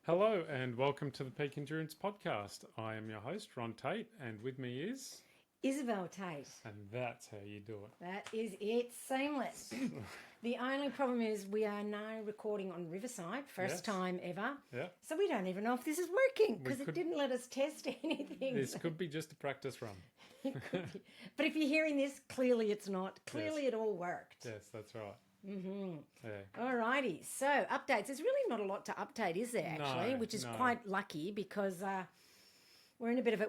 Hello and welcome to the Peak Endurance Podcast. I am your host, Ron Tate, and with me is... Isobel Tate. And that's how you do it. That is it. Seamless. The only problem is we are now recording on Riverside, first time ever. Yeah. So we don't even know if this is working because could- it didn't let us test anything. This could be just a practice run. But if you're hearing this, clearly it's not. Clearly it all worked. Yes, that's right. Mm-hmm. Yeah. Alrighty. So updates. There's really not a lot to update, is there? Actually, which is no. quite lucky because we're in a bit of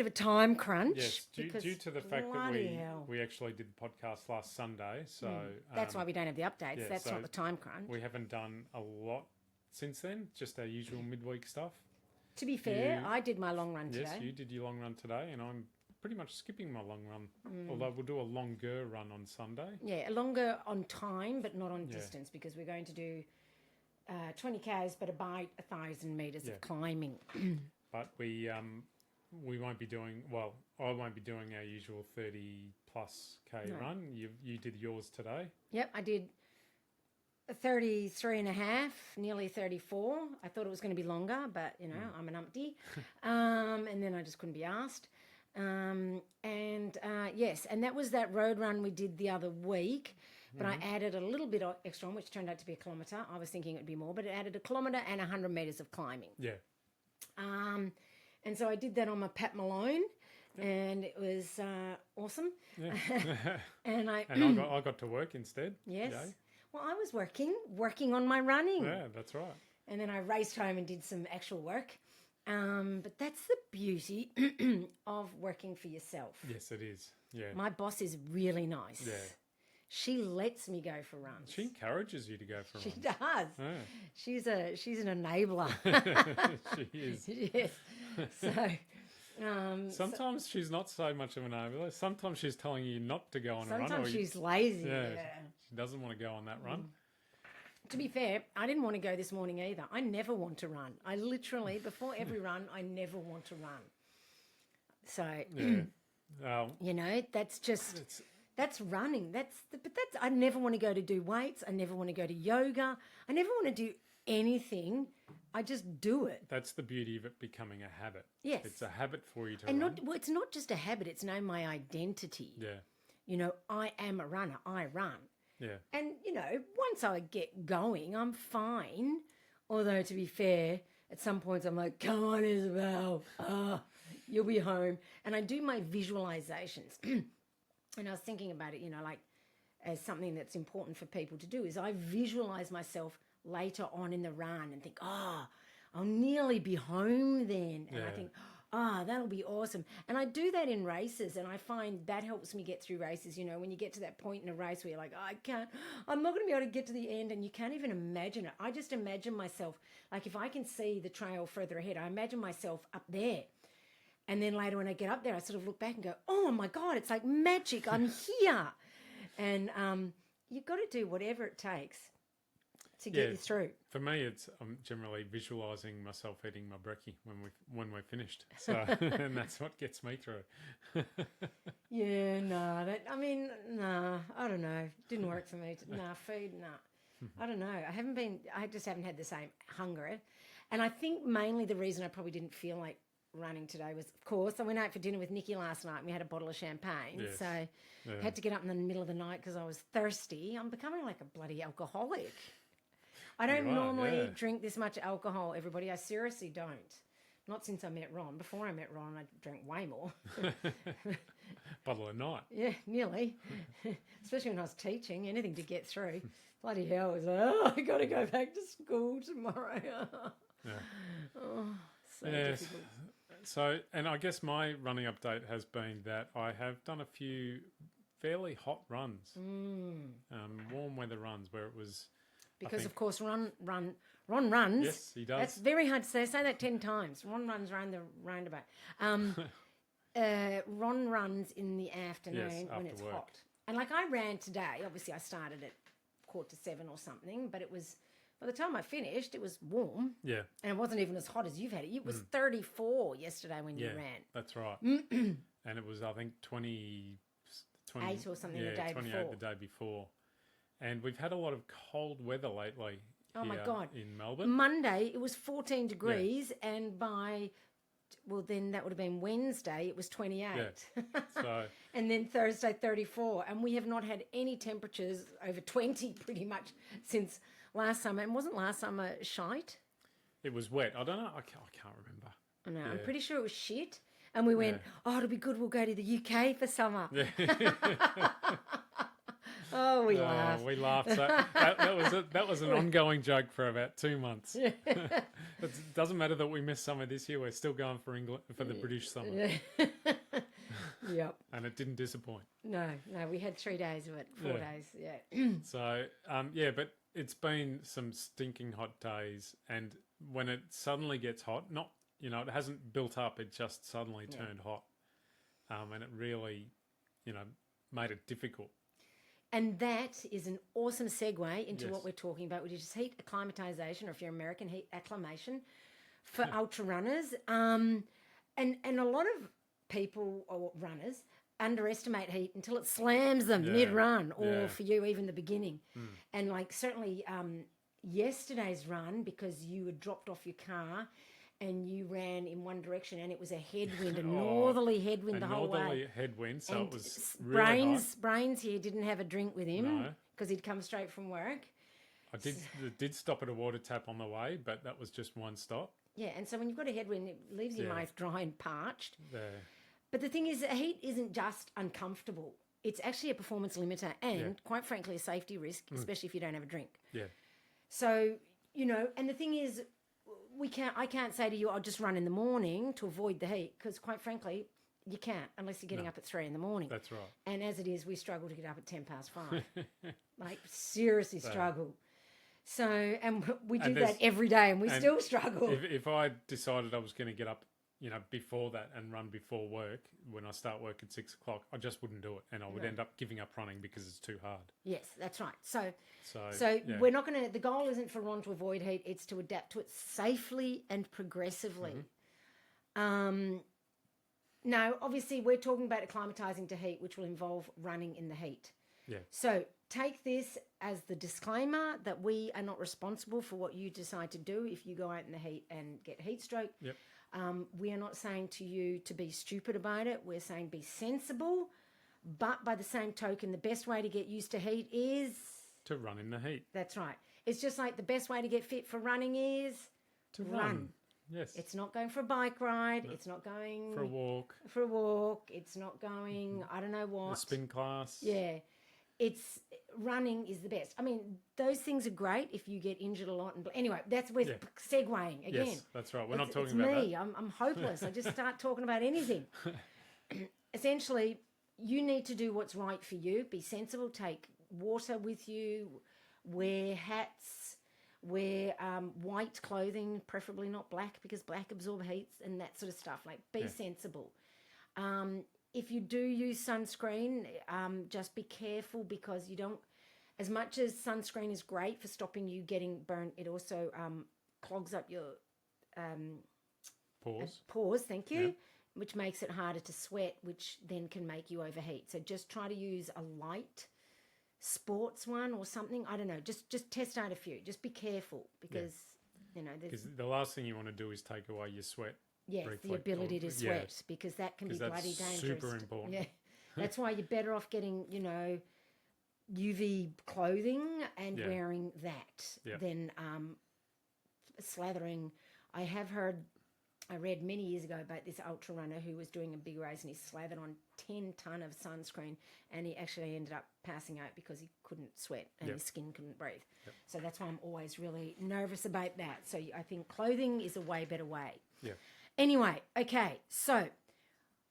a time crunch. Yes, due to the fact that bloody hell. we actually did the podcast last Sunday, so... That's why we don't have the updates. yeah, That's so not the time crunch. we haven't done a lot since then, just our usual midweek stuff. To be fair, I did my long run today. Yes, you did your long run today, and I'm pretty much skipping my long run, although we'll do a longer run on Sunday. Yeah, longer on time, but not on distance, because we're going to do 20 k's, but about 1,000 meters of climbing. But we won't be doing, well, I won't be doing our usual 30 plus K run. You did yours today. Yep, I did 33 and a half, nearly 34. I thought it was going to be longer, but, you know, I'm an umpty. And then I just couldn't be asked. Yes, and that was that road run we did the other week, but I added a little bit extra on, which turned out to be a kilometre. I was thinking it would be more, but it added a kilometre and 100 metres of climbing. Yeah. And so I did that on my Pat Malone, and it was awesome. Yeah. and I got to work instead. Yes. Yay. Well, I was working on my running. Yeah, that's right. And then I raced home and did some actual work. But that's the beauty of working for yourself. Yes, it is. Yeah. My boss is really nice. Yeah. She lets me go for runs. She encourages you to go for She runs. does. She's an enabler. She is. Yes. So Sometimes she's not so much of an enabler. Sometimes she's telling you not to go on a run. sometimes she's lazy. Yeah. She doesn't want to go on that run. To be fair, I didn't want to go this morning either. I never want to run. I literally, before every run, I never want to run. So, you know, that's running. I never want to go to do weights. I never want to go to yoga. I never want to do anything. I just do it. That's the beauty of it becoming a habit. Yes. It's a habit for you to And run. it's not just a habit. It's now my identity. Yeah. You know, I am a runner. I run. Yeah. And, you know, once I get going, I'm fine. Although, to be fair, at some points I'm like, come on, Isobel. You'll be home. And I do my visualizations. And I was thinking about it, you know, like as something that's important for people to do is I visualize myself later on in the run and think, I'll nearly be home then. And I think, that'll be awesome. And I do that in races, and I find that helps me get through races. You know, when you get to that point in a race where you're like, I'm not going to be able to get to the end, and you can't even imagine it. I just imagine myself, like if I can see the trail further ahead, I imagine myself up there. And then later when I get up there, I sort of look back and go, oh my God, it's like magic. I'm here. And you've got to do whatever it takes to get you through. For me, I'm generally visualising myself eating my brekkie when we're finished. So, and that's what gets me through. I don't know. Didn't work for me. Food, I don't know. I just haven't had the same hunger. And I think mainly the reason I probably didn't feel like running today was, of course, I went out for dinner with Nikki last night and we had a bottle of champagne. Yes. So I had to get up in the middle of the night because I was thirsty. I'm becoming like a bloody alcoholic. I don't normally drink this much alcohol, everybody. I seriously don't. Not since I met Ron. Before I met Ron, I drank way more. Bottle a night. Yeah, nearly. Especially when I was teaching, anything to get through. Bloody hell, it was I got to go back to school tomorrow. So difficult. So, and I guess my running update has been that I have done a few fairly hot runs, warm weather runs where it was... Because, of course, Ron runs. Yes, he does. That's very hard to say. Say that 10 times. Ron runs around the roundabout. Ron runs in the afternoon when it's work. hot. And like I ran today, obviously I started at 6:45 or something, but it was, by the time I finished, it was warm. Yeah. And it wasn't even as hot as you've had it. It was 34 yesterday when you ran. That's right. And it was, I think, 28 or something the day 28 before. the day before. And we've had a lot of cold weather lately Oh, my here God. in Melbourne. Monday, it was 14 degrees, and then that would have been Wednesday, it was 28. Yeah. So, And then Thursday, 34. And we have not had any temperatures over 20 pretty much since last summer. And wasn't last summer shite? it was wet. I don't know. I can't remember. I know. Yeah. I'm pretty sure it was shit. And we went, oh, it'll be good. We'll go to the UK for summer. Yeah. Oh, we laughed. We laughed. So that was an ongoing joke for about 2 months. Yeah. It doesn't matter that we missed summer this year. We're still going for England for the British summer, Yep. and it didn't disappoint. No, we had 3 days of it, 4 days. Yeah. So but it's been some stinking hot days, and when it suddenly gets hot, it hasn't built up. It just suddenly turned hot, and it really, made it difficult. And that is an awesome segue into Yes. what we're talking about, which is heat acclimatization, or if you're American, heat acclimation for ultra runners. And a lot of people or runners underestimate heat until it slams them mid-run, or for you, even the beginning. And like certainly yesterday's run, because you had dropped off your car and you ran in one direction, and it was a headwind, a northerly headwind the whole way. Northerly headwind, so And it was really hot. Brains here didn't have a drink with him No. because he'd come straight from work. I did stop at a water tap on the way, but that was just one stop. Yeah, and so when you've got a headwind, it leaves your mouth dry and parched. There. But the thing is, heat isn't just uncomfortable. It's actually a performance limiter and, quite frankly, a safety risk, especially if you don't have a drink. Yeah. So, and the thing is, I can't say to you, I'll just run in the morning to avoid the heat, because quite frankly, you can't unless you're getting up at 3 in the morning. That's right. And as it is, we struggle to get up at 5:10. Like, seriously struggle. So, and we do that every day, and we still struggle. If I decided I was going to get up, before that and run before work, when I start work at 6 o'clock, I just wouldn't do it, and I would end up giving up running because it's too hard. Yes, that's right. So yeah. we're not going to, the goal isn't for Ron to avoid heat, it's to adapt to it safely and progressively. Now, obviously, we're talking about acclimatizing to heat, which will involve running in the heat. Yeah. So take this as the disclaimer that we are not responsible for what you decide to do if you go out in the heat and get heat stroke. Yep. We are not saying to you to be stupid about it. We're saying be sensible. But by the same token, the best way to get used to heat is... to run in the heat. That's right. It's just like the best way to get fit for running is... to run. Yes. It's not going for a bike ride. No. It's not going... for a walk. For a walk. It's not going, I don't know what. A spin class. Yeah. It's... running is the best. I mean, those things are great if you get injured a lot. And anyway, that's we're segueing again. Yes, that's right. We're not talking about me. that. I'm hopeless. I just start talking about anything. Essentially, you need to do what's right for you. Be sensible. Take water with you. Wear hats. Wear white clothing, preferably not black, because black absorbs heat and that sort of stuff. Like, be sensible. If you do use sunscreen, just be careful, because you don't, as much as sunscreen is great for stopping you getting burnt, it also clogs up your pores, thank you, which makes it harder to sweat, which then can make you overheat. So just try to use a light sports one or something. I don't know, just test out a few. Just be careful, because, because the last thing you want to do is take away your sweat. Yes, the ability to sweat, because that can be bloody dangerous. Super important. Yeah, that's why you're better off getting, UV clothing and wearing that than slathering. I read many years ago about this ultra runner who was doing a big race, and he slathered on 10 ton of sunscreen, and he actually ended up passing out because he couldn't sweat and his skin couldn't breathe. Yep. So that's why I'm always really nervous about that. So I think clothing is a way better way. Yeah. Anyway, okay, so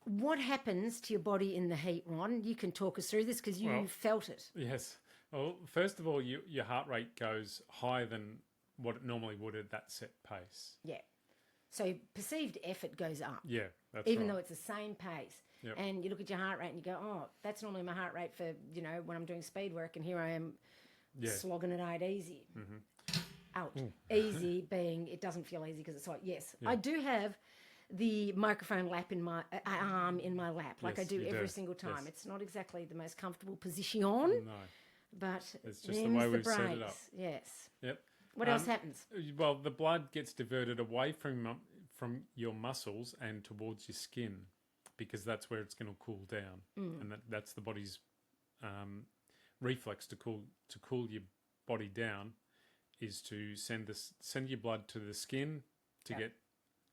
what happens to your body in the heat, Ron? You can talk us through this because you felt it. Yes. Well, first of all, your heart rate goes higher than what it normally would at that set pace. Yeah. So perceived effort goes up. Yeah, that's even right. though it's the same pace. Yep. And you look at your heart rate and you go, oh, that's normally my heart rate for, when I'm doing speed work, and here I am slogging it out easy. Mm-hmm. Out. Easy being it doesn't feel easy because it's hot. Yes, I do have the microphone lap in my arm in my lap, like I do every single time. Yes. It's not exactly the most comfortable position, No, but it's just the way we've set it up. Yes. Yep. What else happens? Well, the blood gets diverted away from your muscles and towards your skin, because that's where it's going to cool down, and that's the body's reflex to cool your body down, is to send your blood to the skin to get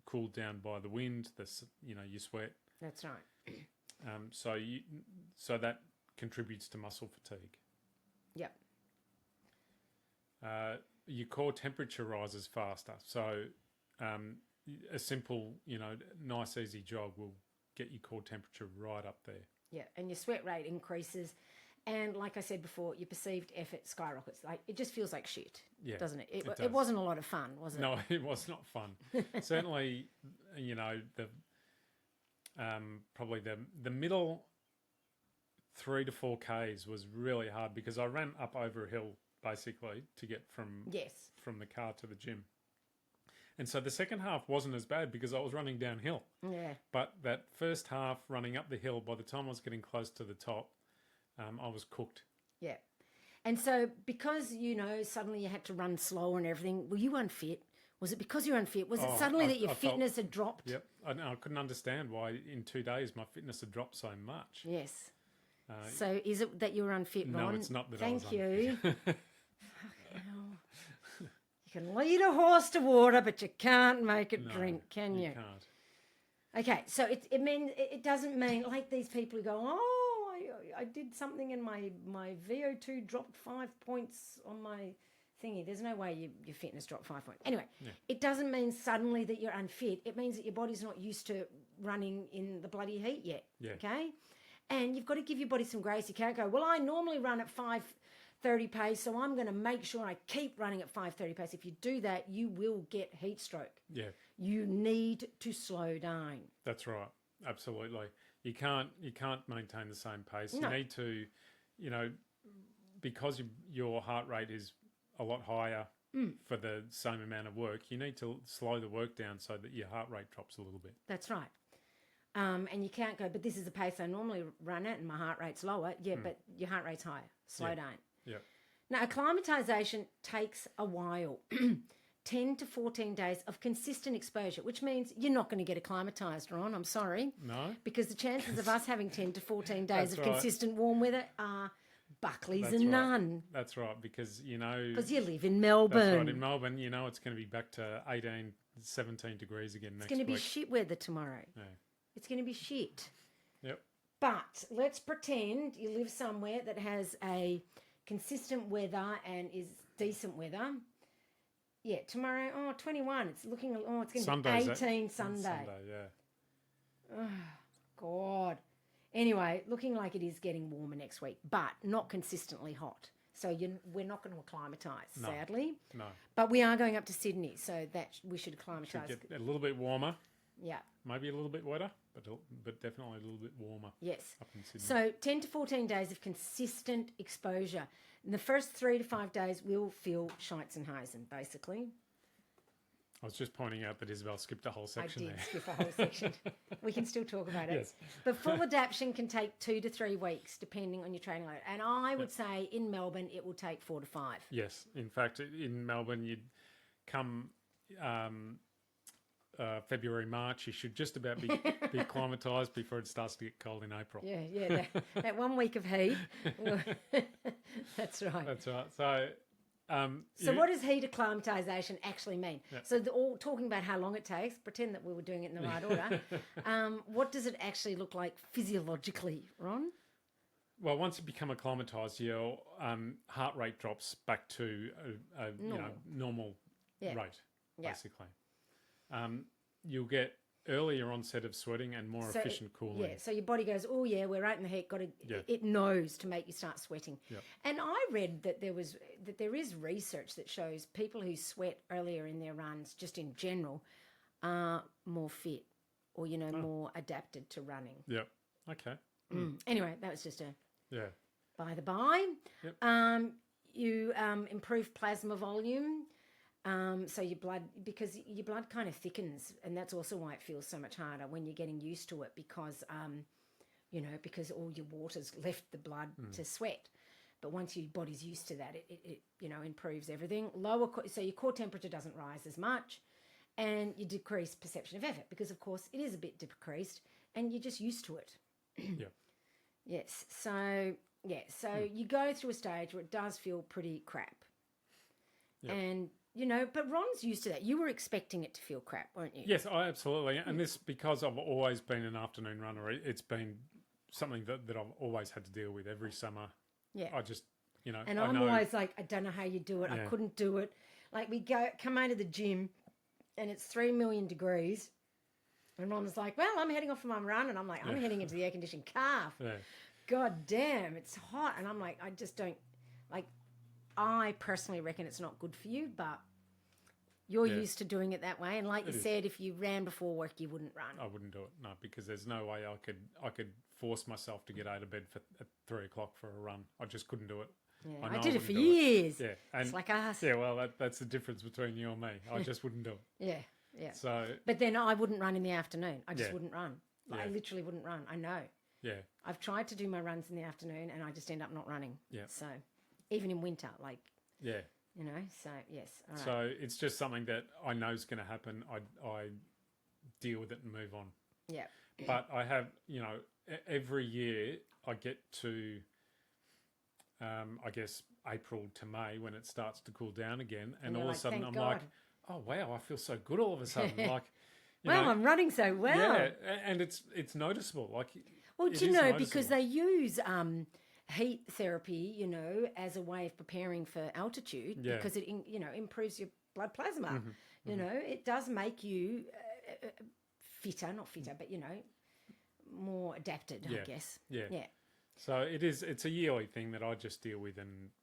cooled down by the wind, your sweat. That's right. So that contributes to muscle fatigue. Yep. Your core temperature rises faster. So a simple, nice easy jog will get your core temperature right up there. Yeah, and your sweat rate increases. And like I said before, your perceived effort skyrockets. Like, it just feels like shit, doesn't it? It does. It wasn't a lot of fun, was it? No, it was not fun. Certainly, the probably the middle 3 to 4 Ks was really hard, because I ran up over a hill basically to get from the car to the gym. And so the second half wasn't as bad because I was running downhill. Yeah. But that first half running up the hill, by the time I was getting close to the top, I was cooked. Yeah. And so because, suddenly you had to run slower and everything, were you unfit? Was it because you were unfit? Was it suddenly that your fitness had dropped? Yep. I couldn't understand why in 2 days my fitness had dropped so much. Yes. So is it that you were unfit, Ron? No, it's not that Thank I was you. You can lead a horse to water, but you can't make it drink, can you? You can't. Okay, so it doesn't mean like these people who go, oh, I did something and my VO2 dropped 5 points on my thingy. There's no way your fitness dropped 5 points. Anyway, it doesn't mean suddenly that you're unfit. It means that your body's not used to running in the bloody heat yet. Yeah. Okay, and you've got to give your body some grace. You can't go, well, I normally run at 5:30 pace, so I'm going to make sure I keep running at 5:30 pace. If you do that, you will get heat stroke. Yeah. You need to slow down. That's right. Absolutely. You can't maintain the same pace. No. You need to, because your heart rate is a lot higher for the same amount of work, you need to slow the work down so that your heart rate drops a little bit. That's right. And you can't go, but this is the pace I normally run at and my heart rate's lower. Yeah, but your heart rate's higher. Slow down. Yeah. Now, acclimatization takes a while. 10 to 14 days of consistent exposure, which means you're not going to get acclimatized, Ron. I'm sorry. No. Because the chances of us having 10 to 14 days of right. consistent warm weather are Buckley's That's and right. none. That's right, because, Because you live in Melbourne. That's right. In Melbourne, it's going to be back to 18, 17 degrees again next week. It's going to be shit weather tomorrow. Yeah. It's going to be shit. Yep. But let's pretend you live somewhere that has a consistent weather and is decent weather. Yeah, tomorrow, 21. It's looking, it's going to Sunday's be 18 Sunday. Sunday, yeah. Oh, God. Anyway, looking like it is getting warmer next week, but not consistently hot. So we're not going to acclimatise, sadly. No. But we are going up to Sydney, so that we should acclimatise. Should get a little bit warmer. Yeah. Maybe a little bit wetter, but definitely a little bit warmer. Yes. Up in Sydney. So 10 to 14 days of consistent exposure. In the first 3 to 5 days, we'll feel Scheitzen-Heisen, basically. I was just pointing out that Isabel skipped a whole section there. I did skip a whole section. We can still talk about it. Yes. But full adaptation can take 2 to 3 weeks, depending on your training load. And I would say in Melbourne, it will take 4 to 5. Yes. In fact, in Melbourne, you'd come February, March, you should just about be acclimatised before it starts to get cold in April. Yeah. That 1 week of heat. That's right. That's right. So what does heat acclimatisation actually mean? Yeah. So all talking about how long it takes, pretend that we were doing it in the right order. What does it actually look like physiologically, Ron? Well, once you become acclimatised, your heart rate drops back to a normal rate, basically. You'll get earlier onset of sweating and more efficient cooling. Yeah, so your body goes, oh yeah, we're right in the heat. It knows to make you start sweating. Yep. And I read that there is research that shows people who sweat earlier in their runs, just in general, are more fit or more adapted to running. Yep. Okay. Anyway, that was just a by the by. Yep. You improve plasma volume. So your blood kind of thickens, and that's also why it feels so much harder when you're getting used to it because all your water's left the blood to sweat. But once your body's used to that, it improves everything. So your core temperature doesn't rise as much, and you decrease perception of effort because, of course, it is a bit decreased, and you're just used to it. Yeah. Yes. So you go through a stage where it does feel pretty crap, and but Ron's used to that. You were expecting it to feel crap, weren't you? Yes, I absolutely. And this, because I've always been an afternoon runner, it's been something that I've always had to deal with every summer. Yeah. I just, And I'm always like, I don't know how you do it. I couldn't do it. Like we come out of the gym and it's 3 million degrees. And Ron's like, well, I'm heading off for my run. And I'm like, I'm heading into the air-conditioned car. Yeah. God damn, it's hot. And I'm like, I just don't, like, I personally reckon it's not good for you, but you're used to doing it that way. And like you said, if you ran before work, you wouldn't run. I wouldn't do it, no, because there's no way I could force myself to get out of bed at 3 o'clock for a run. I just couldn't do it. Yeah, I did it for years. Yeah, and it's like us. Yeah, well, that's the difference between you and me. I just wouldn't do it. Yeah, yeah. So, but then I wouldn't run in the afternoon. I just wouldn't run. I literally wouldn't run. I know. Yeah. I've tried to do my runs in the afternoon, and I just end up not running. Yeah. So, even in winter, like. Yeah. So yes. All right. So it's just something that I know is going to happen. I deal with it and move on. Yeah. But I have, every year I get to, I guess, April to May when it starts to cool down again. And all of a sudden I'm like, oh, wow, I feel so good all of a sudden. Like, I'm running so well. Yeah, and it's noticeable. Like, well, do you know, because they use heat therapy, as a way of preparing for altitude because it, improves your blood plasma. It does make you not fitter, but, more adapted, I guess. Yeah. So it's a yearly thing that I just deal with,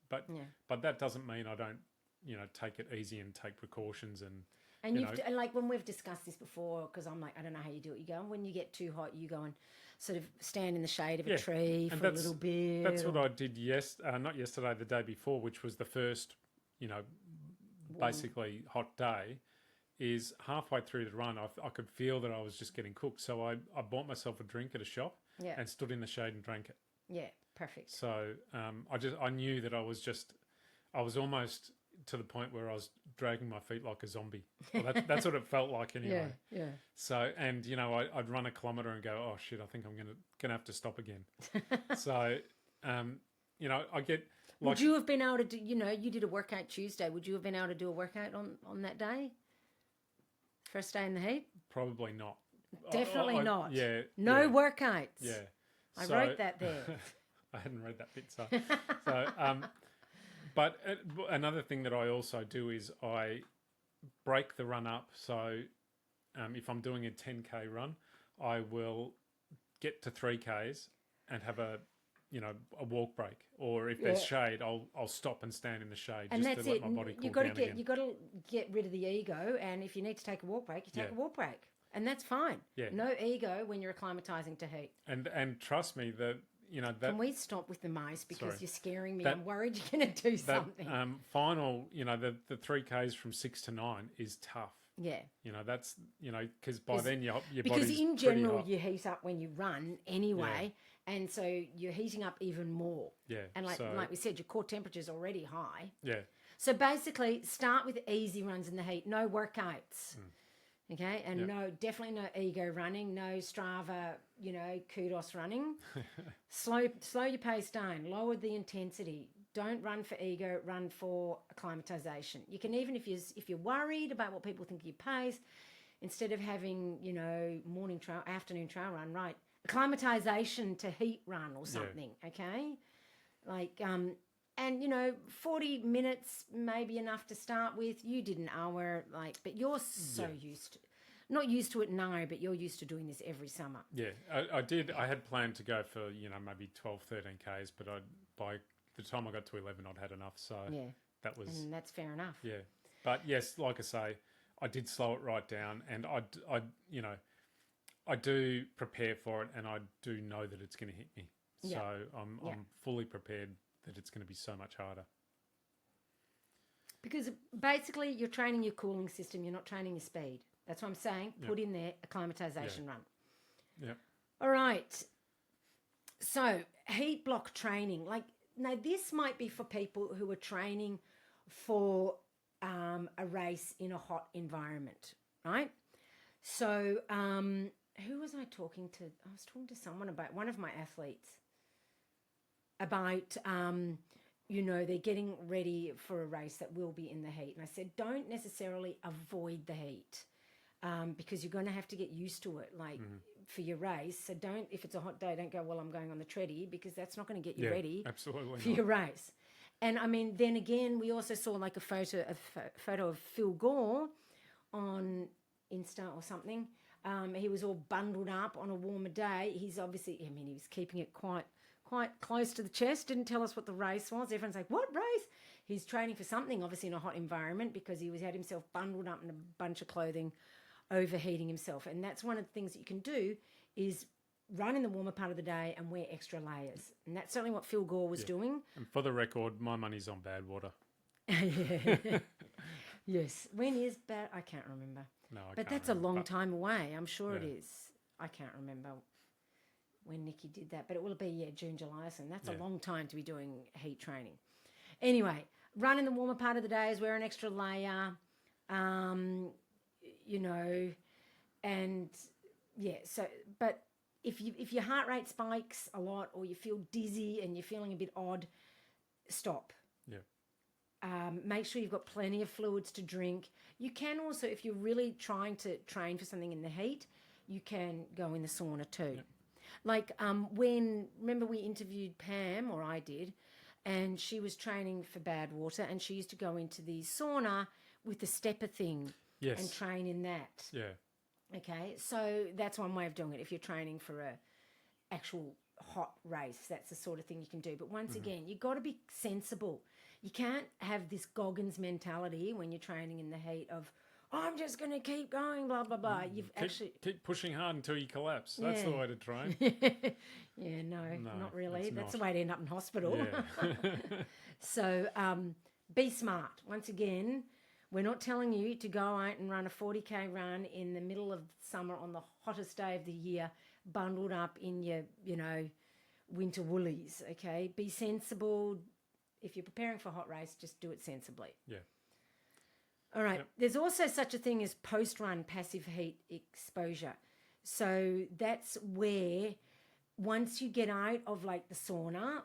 but that doesn't mean I don't, take it easy and take precautions and and like when we've discussed this before, because I'm like, I don't know how you do it. You go, when you get too hot, you go and sort of stand in the shade of a tree for a little bit. That's what I did not yesterday, the day before, which was the first, basically hot day. Is halfway through the run, I could feel that I was just getting cooked. So I bought myself a drink at a shop and stood in the shade and drank it. Yeah, perfect. So I knew that I was almost to the point where I was dragging my feet like a zombie. Well, that's what it felt like anyway. Yeah. So, and I'd run a kilometre and go, oh shit, I think I'm gonna have to stop again. So, I get. Like, would you have been able to do? You did a workout Tuesday. Would you have been able to do a workout on that day? First day in the heat? Probably not. Definitely not. Yeah. No workouts. Yeah. I wrote that there. I hadn't read that bit, so. But another thing that I also do is I break the run up. So if I'm doing a 10K run, I will get to 3Ks and have a walk break. Or if there's shade, I'll stop and stand in the shade and just that's to let my body cool down again. You've got to get rid of the ego, and if you need to take a walk break, you take a walk break. And that's fine. Yeah. No ego when you're acclimatizing to heat. And trust me, that that. Can we stop with the mice because you're scaring me? I'm worried you're going to do something. Final, the 3Ks from 6 to 9 is tough. Yeah. That's because by then your body's because in general hot. You heat up when you run anyway, and so you're heating up even more. Yeah. And like we said, your core temperature is already high. Yeah. So basically, start with easy runs in the heat, no workouts. Okay, and definitely no ego running, no Strava, kudos running. slow your pace down, lower the intensity. Don't run for ego, run for acclimatization. You can even, if you're worried about what people think of your pace, instead of having, afternoon trail run, right, acclimatization to heat run or something, okay? Like, and 40 minutes may be enough to start with. You did an hour, but you're so not used to it now, but you're used to doing this every summer. Yeah, I did. I had planned to go for, maybe 12, 13 Ks, but by the time I got to 11, I'd had enough. So that was... And that's fair enough. Yeah. But yes, like I say, I did slow it right down, and I do prepare for it, and I do know that it's going to hit me. So I'm fully prepared that it's going to be so much harder. Because basically you're training your cooling system, you're not training your speed. That's what I'm saying. Put in there acclimatization run. Yeah. All right. So heat block training, now this might be for people who are training for a race in a hot environment, right? So who was I talking to? I was talking to someone about one of my athletes about, they're getting ready for a race that will be in the heat. And I said, don't necessarily avoid the heat because you're going to have to get used to it, for your race. So don't, if it's a hot day, don't go, well, I'm going on the treadie, because that's not going to get you ready absolutely for your race. And I mean, then again, we also saw like a photo of Phil Gore on Insta or something. He was all bundled up on a warmer day. He's obviously, I mean, he was keeping it quite close to the chest. Didn't tell us what the race was. Everyone's like, what race? He's training for something, obviously in a hot environment, because he had himself bundled up in a bunch of clothing, overheating himself. And that's one of the things that you can do is run in the warmer part of the day and wear extra layers. And that's certainly what Phil Gore was doing. And for the record, my money's on bad water. Yeah. Yes. When is bad? I can't remember. No, I but can't that's remember. a long time away. I'm sure it is. I can't remember when Nikki did that, but it will be, June, July. So that's a long time to be doing heat training. Anyway, run in the warmer part of the days, wear an extra layer, and so, but if your heart rate spikes a lot or you feel dizzy and you're feeling a bit odd, stop. Yeah. Make sure you've got plenty of fluids to drink. You can also, if you're really trying to train for something in the heat, you can go in the sauna too. Yep. Like remember we interviewed Pam, or I did, and she was training for bad water, and she used to go into the sauna with the stepper thing and train in that. Yeah. Okay, so that's one way of doing it. If you're training for a actual hot race, that's the sort of thing you can do. But once again, you've got to be sensible. You can't have this Goggins mentality when you're training in the heat of, I'm just going to keep going, blah, blah, blah. Keep pushing hard until you collapse. That's the way to train. No, not really. That's the way to end up in hospital. Yeah. So be smart. Once again, we're not telling you to go out and run a 40K run in the middle of summer on the hottest day of the year, bundled up in your, winter woolies, okay? Be sensible. If you're preparing for a hot race, just do it sensibly. Yeah. All right. Yep. There's also such a thing as post-run passive heat exposure. So that's where once you get out of like the sauna,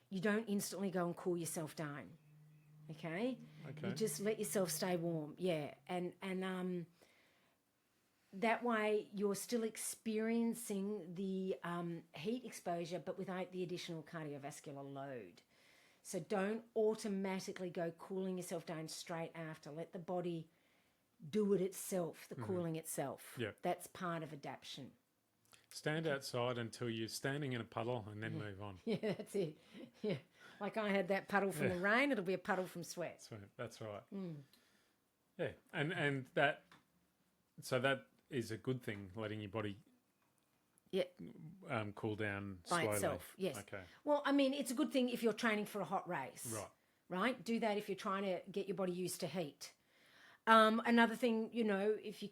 you don't instantly go and cool yourself down. Okay? You just let yourself stay warm. Yeah. And that way you're still experiencing the heat exposure, but without the additional cardiovascular load. So don't automatically go cooling yourself down straight after. Let the body do it itself, the cooling itself. Yeah. That's part of adaptation. Stand outside until you're standing in a puddle and then move on. Yeah, that's it. Yeah. Like I had that puddle from the rain, it'll be a puddle from sweat. That's right. Yeah. And that is a good thing, letting your body cool down by slowly. itself. Yes. Okay. Well, I mean, it's a good thing if you're training for a hot race. Right. Right? Do that if you're trying to get your body used to heat. Another thing, if you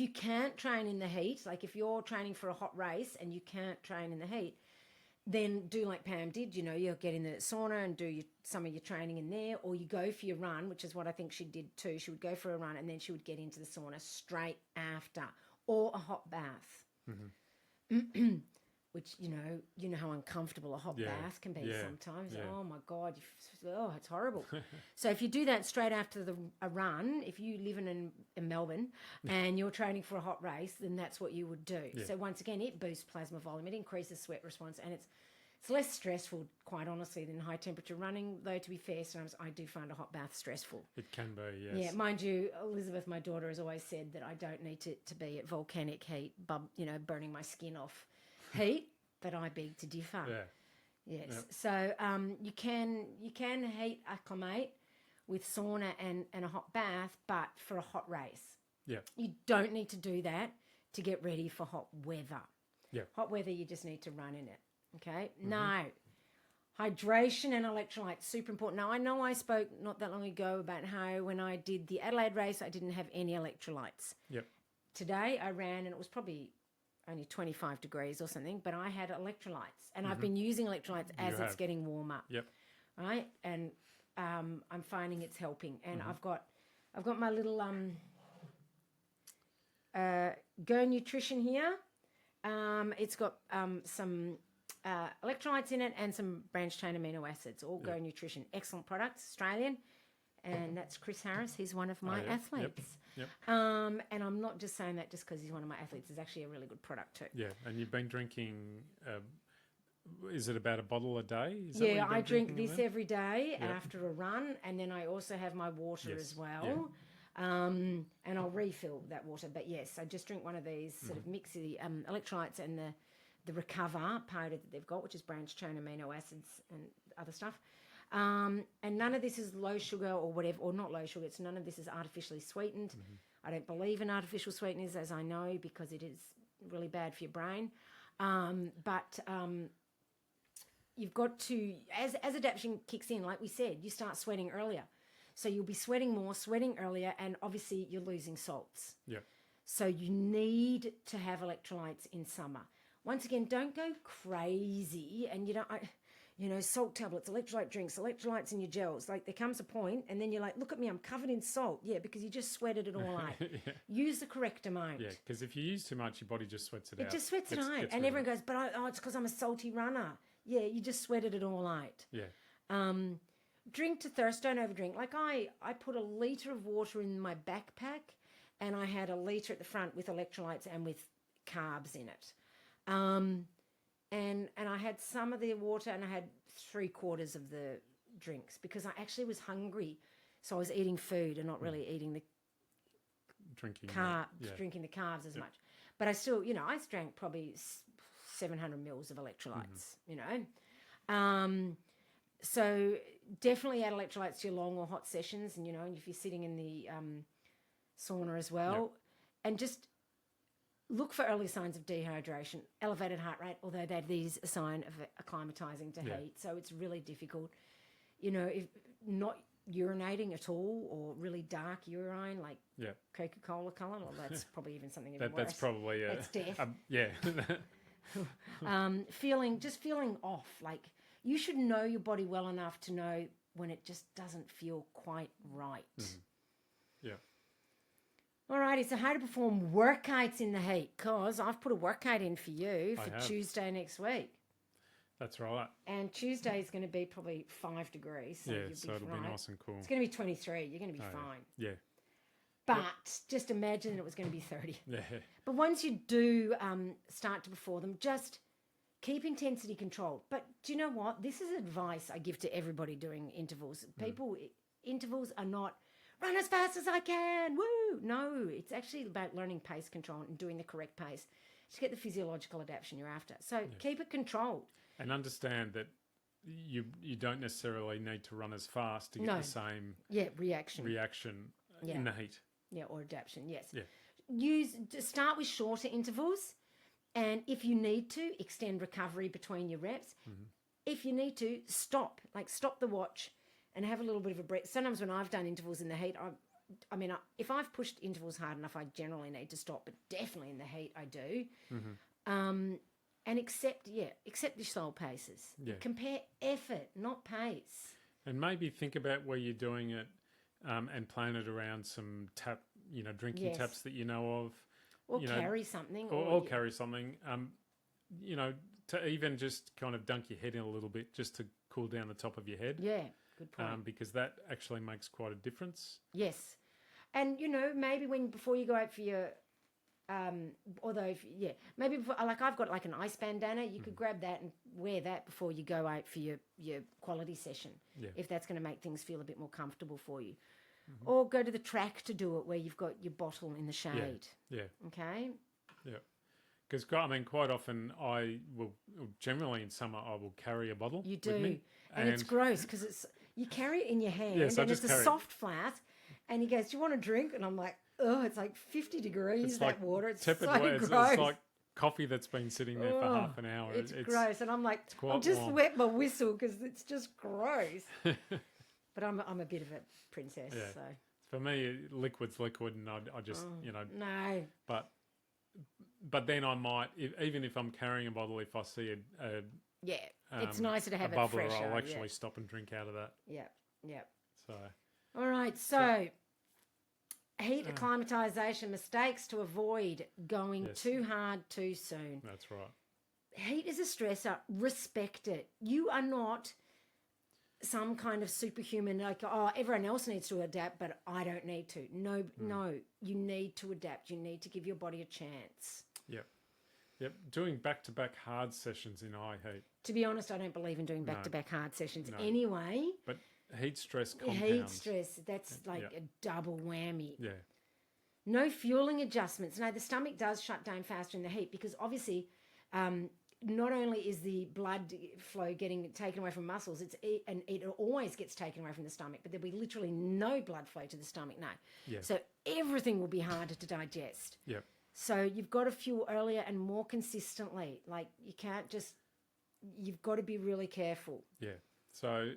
can't train in the heat, like if you're training for a hot race and you can't train in the heat, then do like Pam did, you'll get in the sauna and do some of your training in there, or you go for your run, which is what I think she did too. She would go for a run and then she would get into the sauna straight after, or a hot bath. Mm-hmm. Which, you know how uncomfortable a hot bath can be sometimes. Yeah. Oh, my God. It's horrible. So if you do that straight after a run, if you live in Melbourne and you're training for a hot race, then that's what you would do. Yeah. So once again, it boosts plasma volume. It increases sweat response, and it's less stressful, quite honestly, than high temperature running. Though, to be fair, sometimes I do find a hot bath stressful. It can be, yes. Yeah, mind you, Elizabeth, my daughter, has always said that I don't need to be at volcanic heat, burning my skin off heat, but I beg to differ. Yeah. Yes. Yep. So you can heat acclimate with sauna and a hot bath, but for a hot race. Yeah. You don't need to do that to get ready for hot weather. Yeah. Hot weather, you just need to run in it. Okay? Now, hydration and electrolytes, super important. Now, I know I spoke not that long ago about how when I did the Adelaide race, I didn't have any electrolytes. Yep. Today, I ran, and it was probably only 25 degrees or something, but I had electrolytes, and I've been using electrolytes as it's getting warmer. Yep. Right, and I'm finding it's helping, and I've got my little Go Nutrition here. It's got some electrolytes in it and some branched chain amino acids. All Go Nutrition, excellent products, Australian, and that's Chris Harris. He's one of my athletes. Yep. And I'm not just saying that just because he's one of my athletes. It's actually a really good product too. Yeah, and you've been drinking. Is it about a bottle a day? Is that what Yeah, you've been I drink drinking this then? every day after a run, and then I also have my water as well. Yeah. And I'll refill that water. But yes, I just drink one of these, sort of mix the electrolytes and the Recover powder that they've got, which is branched chain amino acids and other stuff. And none of this is low sugar or whatever, or not low sugar. None of this is artificially sweetened. I don't believe in artificial sweeteners, as I know, because it is really bad for your brain. But you've got to, as adaptation kicks in, like we said, you start sweating earlier. So you'll be sweating more, sweating earlier, and obviously you're losing salts. Yeah. So you need to have electrolytes in summer. Once again, don't go crazy, and salt tablets, electrolyte drinks, electrolytes in your gels. Like, there comes a point, and then you're like, look at me, I'm covered in salt. Yeah, because you just sweated it all out. Use the correct amount. Yeah, because if you use too much, your body just sweats it out. It just sweats it out. And everyone goes, but it's because I'm a salty runner. Yeah, you just sweated it all out. Yeah. Drink to thirst, don't overdrink. Like I put a litre of water in my backpack, and I had a litre at the front with electrolytes and with carbs in it. And I had some of the water, and I had 3/4 of the drinks because I actually was hungry. So I was eating food and not really eating the Drinking drinking the carbs as much. But I still, I drank probably 700 mils of electrolytes, So definitely add electrolytes to your long or hot sessions, and if you're sitting in the sauna as well, and just look for early signs of dehydration, elevated heart rate, although that is a sign of acclimatizing to heat. So it's really difficult, if not urinating at all, or really dark urine like Coca-Cola colour. Well, that's probably even something even worse. That's probably that's death. Yeah. feeling off. Like, you should know your body well enough to know when it just doesn't feel quite right. Yeah. Alrighty, so how to perform workouts in the heat? Because I've put a workout in for you for Tuesday next week. That's right. And Tuesday is going to be probably 5 degrees. So it'll be nice and cool. It's going to be 23. You're going to be fine. Yeah. But just imagine it was going to be 30. Yeah. But once you do start to perform them, just keep intensity controlled. But do you know what? This is advice I give to everybody doing intervals. Intervals are not run as fast as I can. Woo! No, it's actually about learning pace control and doing the correct pace to get the physiological adaptation you're after. So keep it controlled. And understand that you don't necessarily need to run as fast to get the same reaction in the heat. Yeah, or adaptation, yes. Yeah. Start with shorter intervals, and if you need to, extend recovery between your reps. If you need to, stop the watch and have a little bit of a break. Sometimes when I've done intervals in the heat, if I've pushed intervals hard enough, I generally need to stop, but definitely in the heat I do. And accept your slow paces. Yeah. Compare effort, not pace. And maybe think about where you're doing it, and plan it around some drinking taps that you know of. Or carry something. Or carry something. To even just kind of dunk your head in a little bit just to cool down the top of your head. Yeah, good point. Because that actually makes quite a difference. Yes. And, maybe before you go out for your... maybe before, I've got like an ice bandana. You could grab that and wear that before you go out for your quality session, if that's going to make things feel a bit more comfortable for you. Or go to the track to do it, where you've got your bottle in the shade. Yeah. Okay. Yeah. Because quite often generally in summer, I will carry a bottle. You do, with me, and it's gross because you carry it in your hand, and it's a soft flask. And he goes, "Do you want a drink?" And I'm like, "Oh, it's like 50 degrees. It's that like water. It's tepid so water. gross. It's like coffee that's been sitting there for half an hour. It's gross." And I'm like, "I'll just warm. wet my whistle because it's just gross." But I'm a bit of a princess, so for me, liquid's liquid, and I just no. But but then I might, even if I'm carrying a bottle, if I see Yeah, it's a nicer to have a it bubbler, fresher. I'll actually stop and drink out of that. Yeah, yeah. So All right, so heat acclimatization mistakes to avoid: going Yes. too hard too soon. that's right. Heat is a stressor. Respect it. You are not some kind of superhuman, like, oh, everyone else needs to adapt, but I don't need to. No, no, you need to adapt. You need to give your body a chance. Yep. Yep. Doing back-to-back hard sessions in eye heat. To be honest, I don't believe in doing back-to-back hard sessions No. anyway. But heat stress compounds. Heat stress, that's like a double whammy. Yeah. No fueling adjustments. No, the stomach does shut down faster in the heat because obviously not only is the blood flow getting taken away from muscles, and it always gets taken away from the stomach, but there'll be literally no blood flow to the stomach now. Yeah. So everything will be harder to digest. Yep. So you've got to fuel earlier and more consistently. Like you can't just, you've got to be really careful. Yeah. So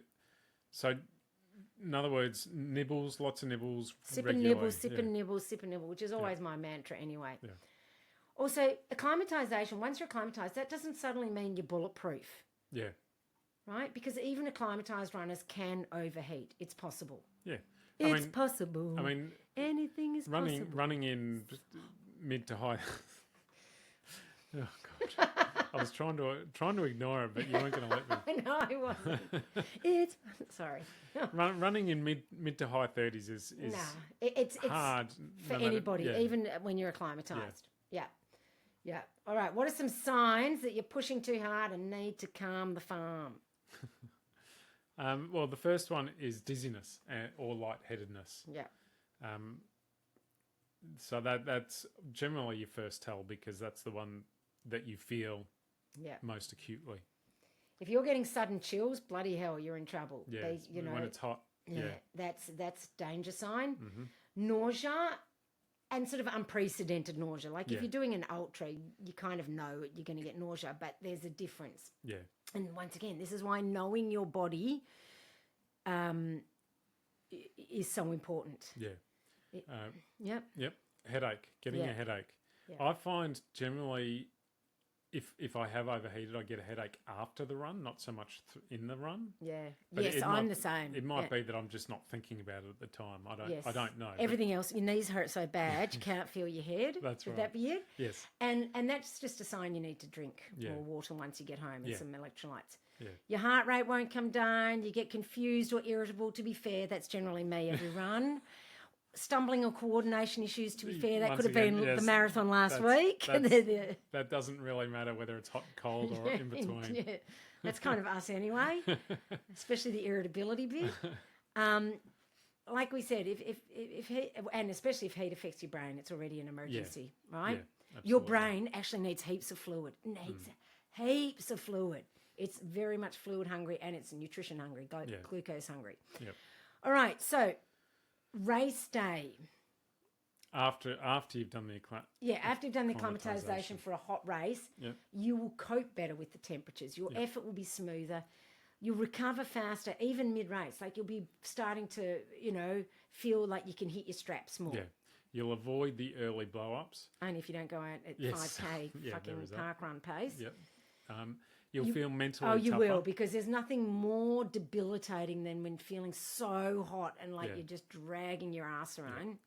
in other words, nibbles, lots of nibbles. Sip regularly. and nibble, sip and nibble, sip and nibble, which is always my mantra anyway. Yeah. Also, acclimatization, once you're acclimatized, that doesn't suddenly mean you're bulletproof, Yeah. right? Because even acclimatized runners can overheat. It's possible. Yeah. It's possible. I mean, anything is possible. running in mid to high. Oh God! I was trying to ignore it, but you weren't going to let me. No, I wasn't. It's sorry. Running in mid to high 30s is Nah, it's hard for no matter- anybody, yeah. even when you're acclimatized. Yeah. Yeah. All right. What are some signs that you're pushing too hard and need to calm the farm? Well, the first one is dizziness or lightheadedness. Yeah. So that's generally your first tell because that's the one that you feel Yeah. most acutely. If you're getting sudden chills, bloody hell, you're in trouble. Yeah, when it's hot. Yeah. That's danger sign. Mm-hmm. Nausea and sort of unprecedented nausea. Like if Yeah. you're doing an ultra, you kind of know you're going to get nausea, but there's a difference. Yeah. And once again, this is why knowing your body is so important. Yeah. Yep. Yep. Headache. Getting Yeah. a headache. Yeah. I find generally if I have overheated, I get a headache after the run, not so much in the run. Yeah. But Yes, I'm the same. It might be that I'm just not thinking about it at the time. I don't know. Everything else, your knees hurt so bad you can't feel your head. That's Would right. that be it? Yes. And that's just a sign you need to drink Yeah. more water once you get home and Yeah. some electrolytes. Yeah. Your heart rate won't come down. You get confused or irritable. To be fair, that's generally me every run. Stumbling or coordination issues. To be fair, that Once could have again, been yes, the marathon last that's- week. That doesn't really matter whether it's hot, cold, or in between. Yeah, that's kind of us anyway, especially the irritability bit. Like we said, if heat, and especially if heat affects your brain, it's already an emergency, right? Yeah, Your absolutely. brain actually needs heaps of fluid. Heaps of fluid. It's very much fluid hungry and it's nutrition hungry, glucose hungry. Yep. All right, so race day. After you've done the After you've done the acclimatization. acclimatization for a hot race, Yep. you will cope better with the temperatures. Your effort will be smoother. You'll recover faster, even mid-race. Like you'll be starting to, feel like you can hit your straps more. Yeah. You'll avoid the early blow-ups. Only if you don't go out at Yes. 5K Yeah, fucking there is that. park run pace. Yep. You'll feel mentally Oh, you tougher. will, because there's nothing more debilitating than when feeling so hot and like Yeah. you're just dragging your ass around.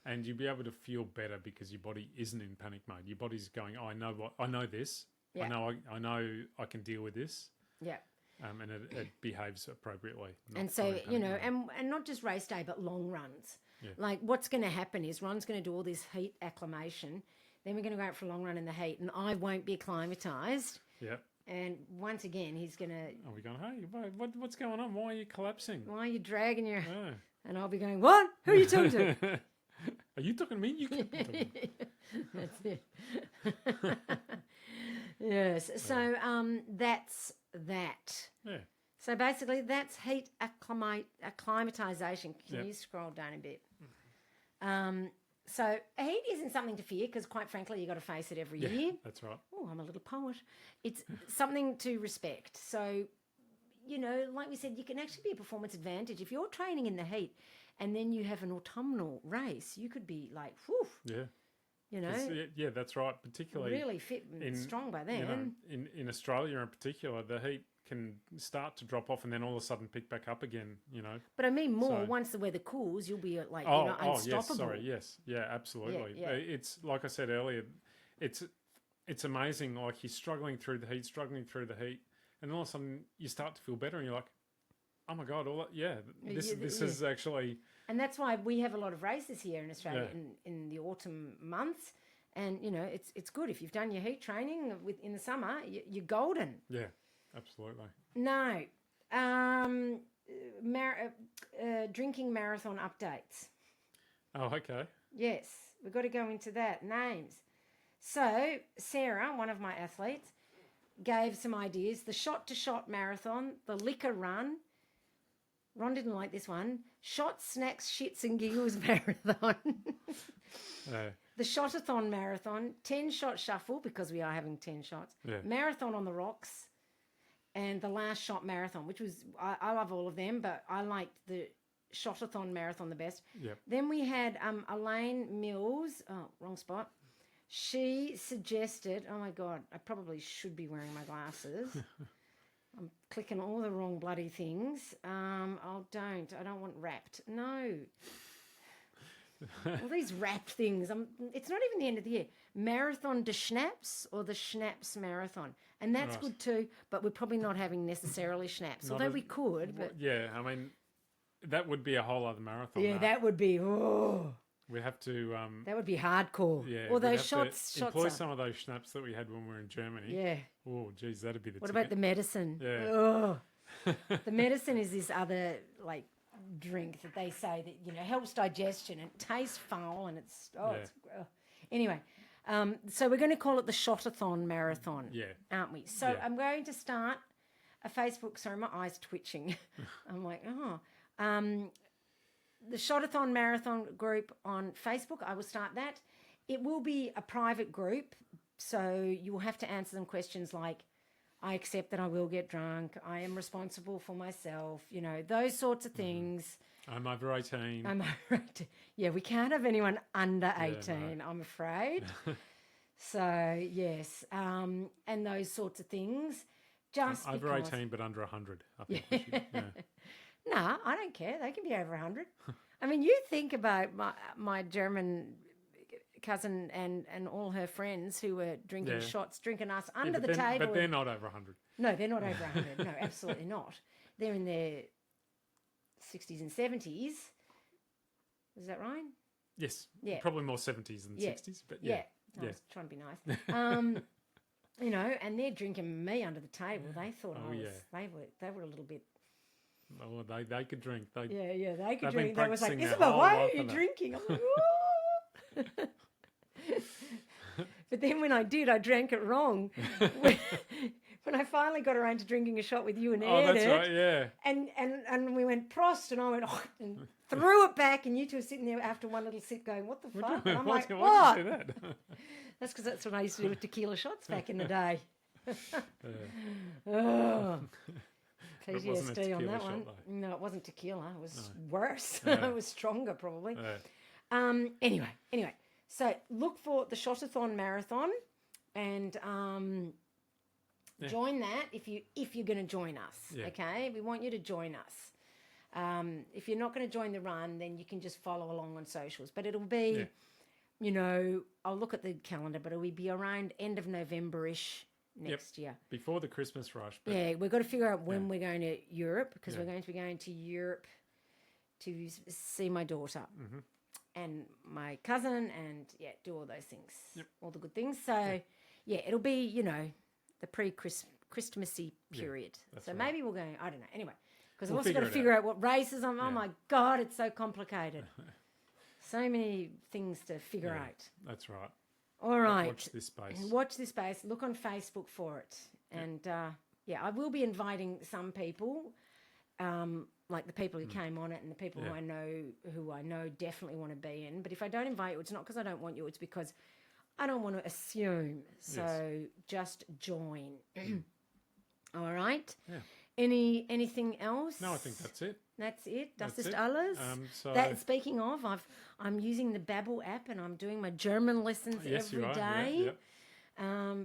And you'll be able to feel better because your body isn't in panic mode. Your body's going, I know this. Yeah. I know I can deal with this. Yeah. And it behaves appropriately. And so, and not just race day, but long runs. Yeah. Like what's going to happen is Ron's going to do all this heat acclimation. Then we're going to go out for a long run in the heat and I won't be acclimatized. Yep. And once again, he's going to... Are we going, hey, what's going on? Why are you collapsing? Why are you dragging your... Oh. And I'll be going, what? Who are you talking to? Are you talking to me? You can't be talking. That's it. Yes. So that's that. Yeah. So basically, that's heat acclimatization. Can Yep. you scroll down a bit? So heat isn't something to fear because, quite frankly, you got to face it every year. That's right. Oh, I'm a little poet. It's something to respect. So, like we said, you can actually be a performance advantage if you're training in the heat, and then you have an autumnal race. You could be like, whew. Yeah. You know, 'Cause, yeah, that's right. Particularly really fit and strong by then. You know, in Australia in particular, the heat can start to drop off and then all of a sudden pick back up again. You know. But I mean, more So- once the weather cools, you'll be like yes, unstoppable. sorry, yes, yeah, absolutely. Yeah. It's like I said earlier, it's amazing. Like you're struggling through the heat, and all of a sudden you start to feel better, and you're like, oh my god, this is actually. And that's why we have a lot of races here in Australia in the autumn months. And, you know, it's good. If you've done your heat training in the summer, you're golden. Yeah, absolutely. No. Drinking marathon updates. Oh, okay. Yes, we've got to go into that. Names. So, Sarah, one of my athletes, gave some ideas. The shot-to-shot marathon, the liquor run. Ron didn't like this one. Shots, snacks, shits and giggles marathon. The shotathon marathon, 10-shot shuffle, because we are having 10 shots. Yeah. Marathon on the rocks, and the last shot marathon, which was, I love all of them, but I liked the shotathon marathon the best. Yep. Then we had Elaine Mills. Oh, wrong spot. She suggested, oh my God, I probably should be wearing my glasses. I'm clicking all the wrong bloody things. I don't want wrapped. No. All these wrapped things. It's not even the end of the year. Marathon de Schnapps or the Schnapps Marathon. And that's good too, but we're probably not having necessarily Schnapps. Although we could. But yeah, I mean, that would be a whole other marathon. yeah, that would be, we have to... that would be hardcore. Yeah, Or those we'd shots. employ some of those schnapps that we had when we were in Germany. Yeah. Oh, geez, that'd be the What ticket. about the medicine? Yeah. Oh. The medicine is this other, like, drink that they say that, you know, helps digestion and tastes foul and it's, Anyway, so we're going to call it the Shotathon Marathon, aren't we? So I'm going to start a Facebook, sorry, my eye's twitching. I'm like, the Shotathon Marathon group on Facebook, I will start that. It will be a private group, so you will have to answer them questions like, I accept that I will get drunk. I am responsible for myself. You know, those sorts of things. I'm over 18. I'm over 18. Yeah, we can't have anyone under 18, I'm afraid. So, yes. And those sorts of things. Just I'm over because... 18 but under 100, I think we should. Yeah. No, I don't care. They can be over 100. I mean, you think about my German cousin and all her friends who were drinking shots, drinking us under the table. But they're not over 100. No, they're not over 100. No, absolutely not. They're in their 60s and 70s. Is that right? Yes. Yeah. Probably more 70s than 60s, but yeah. I was trying to be nice. You know, and they're drinking me under the table. They thought they were a little bit. Oh, they could drink. They could drink. They was like, practicing Isobel, why are you drinking? I'm like, oh. But then when I did, I drank it wrong. When I finally got around to drinking a shot with you and Ed. Oh, that's right, yeah. And we went Prost, and I went, and threw it back, and you two were sitting there after one little sip going, what the fuck? And I'm like, what? Why did you say that? That's because that's what I used to do with tequila shots back in the day. Oh. PTSD on that one. No, it wasn't tequila. It was worse. It was stronger, probably. Anyway. So look for the Shotathon Marathon and join that if you're going to join us. Yeah. Okay, we want you to join us. If you're not going to join the run, then you can just follow along on socials. But it'll be, you know, I'll look at the calendar, but it'll be around end of November-ish next year. Before the Christmas rush. But we've got to figure out when we're going to Europe because we're going to be going to Europe to see my daughter. Mm-hmm. And my cousin and, do all those things, all the good things. So, it'll be, you know, the pre-Christmassy period. So maybe we'll go, I don't know. Anyway, because I've also got to figure out what races I'm. Oh, my God, it's so complicated. So many things to figure out. That's right. All right. Watch this space. Watch this space. Look on Facebook for it. And, I will be inviting some people, like the people who came on it and the people who I know definitely want to be in. But if I don't invite you, it's not because I don't want you. It's because I don't want to assume. So just join. All right. Yeah. Anything else? No, I think that's it. That's it. Das That's ist it. alles. So That speaking of, I'm using the Babbel app and I'm doing my German lessons yes, you every are. day. Yeah.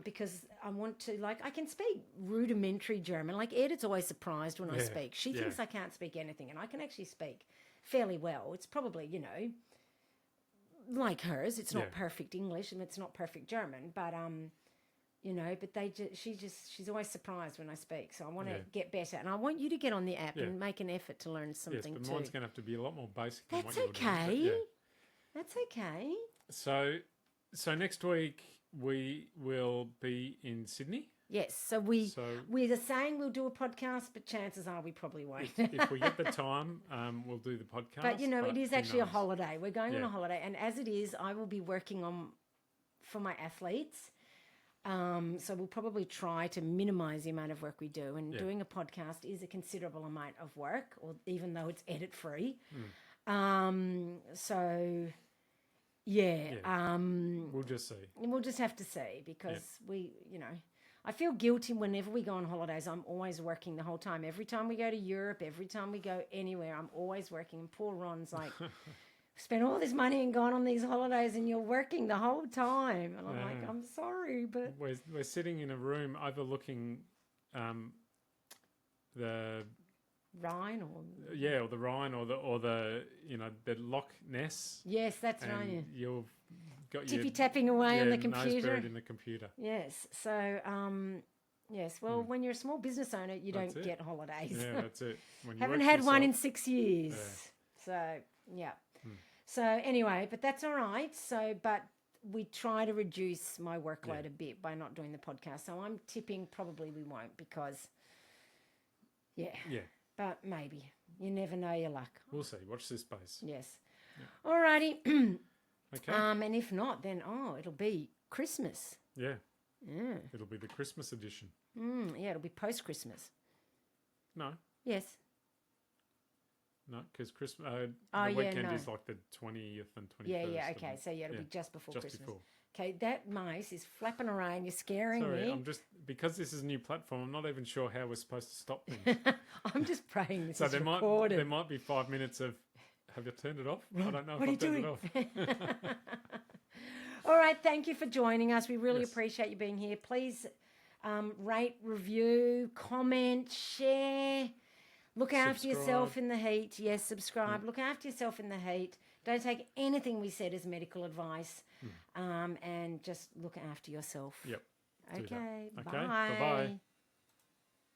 Because I want to, like, I can speak rudimentary German. Like, Edith's always surprised when I speak. She thinks I can't speak anything, and I can actually speak fairly well. It's probably, like hers. It's not perfect English and it's not perfect German, but but she's always surprised when I speak. So I want to get better, and I want you to get on the app and make an effort to learn something but too. mine's going to have to be a lot more basic than That's what you're okay. doing. That's okay. So next week we will be in Sydney. Yes, so we're saying we'll do a podcast, but chances are we probably won't. If we get the time, we'll do the podcast. But it is actually a holiday. We're going on Yeah. a holiday, and as it is, I will be working for my athletes. So we'll probably try to minimize the amount of work we do, and doing a podcast is a considerable amount of work, or even though it's edit free. We'll just see. We'll just have to see, because I feel guilty whenever we go on holidays. I'm always working the whole time. Every time we go to Europe, every time we go anywhere, I'm always working. And poor Ron's like, spent all this money and gone on these holidays and you're working the whole time. And I'm like, I'm sorry, but... We're sitting in a room overlooking the... Rhine or the Rhine or the the Loch Ness. Yes, that's right. And you've got tippy tapping away on the computer. Nose buried in the computer. Yes. So well, when you're a small business owner, you don't get holidays. Yeah, that's it. When you haven't work had for one in yourself. 6 years. So So anyway, but that's all right. So but we try to reduce my workload a bit by not doing the podcast. So I'm tipping probably we won't, because yeah. But maybe. You never know your luck. We'll see. Watch this space. Yes. Yeah. All righty. Okay. And if not, then, it'll be Christmas. Yeah. Yeah. It'll be the Christmas edition. Yeah, it'll be post-Christmas. No. Yes. No, because Christmas, the weekend is like the 20th and 21st. Yeah, okay. So, it'll be just before Christmas. Before. Okay, that mouse is flapping around. You're scaring me. I'm just, because this is a new platform, I'm not even sure how we're supposed to stop things. I'm just praying this So is there recorded. might be 5 minutes of, have you turned it off? Ron, I don't know what if are I've you turned it off. All right, thank you for joining us. We really appreciate you being here. Please rate, review, comment, share. Look after yourself in the heat. Yes, subscribe. Look after yourself in the heat. Don't take anything we said as medical advice. And just look after yourself. Yep. Okay. Bye-bye.